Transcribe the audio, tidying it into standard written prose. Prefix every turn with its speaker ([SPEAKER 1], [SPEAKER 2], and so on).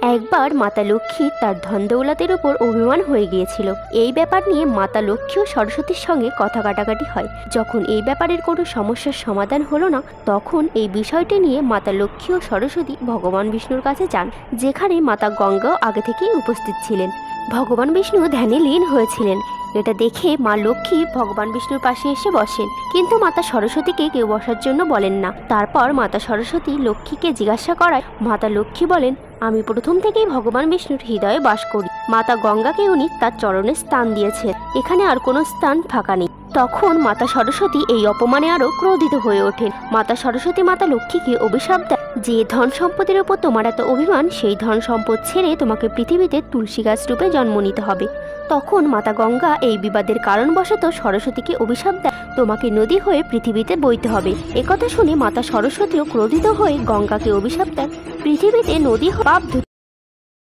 [SPEAKER 1] একবার মাতা লক্ষ্মীর তার ধন দৌলতের উপর অভিমান হয়ে গিয়েছিল। এই ব্যাপার নিয়ে মাতা লক্ষ্মী ও সরস্বতীর সঙ্গে কথা কাটাকাটি হয়। যখন এই ব্যাপারের কোনো সমস্যার সমাধান হলো না, তখন এই বিষয়টি নিয়ে মাতা লক্ষ্মী ও সরস্বতী ভগবান বিষ্ণুর কাছে যান, যেখানে মাতা গঙ্গাও আগে থেকেই উপস্থিত ছিলেন। ভগবান বিষ্ণু ধ্যানে লীন হয়েছিলেন। এটা দেখে মা লক্ষ্মী ভগবান বিষ্ণুর পাশে এসে বসেন, কিন্তু মাতা সরস্বতীকে কেউ বসার জন্য বলেন না। তারপর মাতা সরস্বতী লক্ষ্মীকে জিজ্ঞাসা করায় মাতা লক্ষ্মী বলেন, আমি প্রথম থেকেই ভগবান বিষ্ণুর হৃদয়ে বাস করি। মাতা গঙ্গাকে উনি তার চরণে স্থান দিয়েছেন, এখানে আর কোনো স্থান ফাঁকা নেই। তখন মাতা সরস্বতী এই অপমানে আরো ক্রোধিত হয়ে ওঠেন। মাতা সরস্বতী মাতা লক্ষ্মীকে অভিশাপ দেয়, যে ধন সম্পদের উপর তোমার এত অভিমান, সেই ধন সম্পদ ছেড়ে তোমাকে পৃথিবীতে তুলসী গাছ রূপে জন্ম নিতে হবে। তখন মাতা গঙ্গা এই বিবাদের কারণবশত সরস্বতীকে অভিশাপ দেয়, তোমাকে নদী হয়ে পৃথিবীতে বইতে হবে। একথা শুনে মাতা সরস্বতীও ক্রোধিত হয়ে গঙ্গাকে অভিশাপ দেয়, পৃথিবীতে নদী পাপ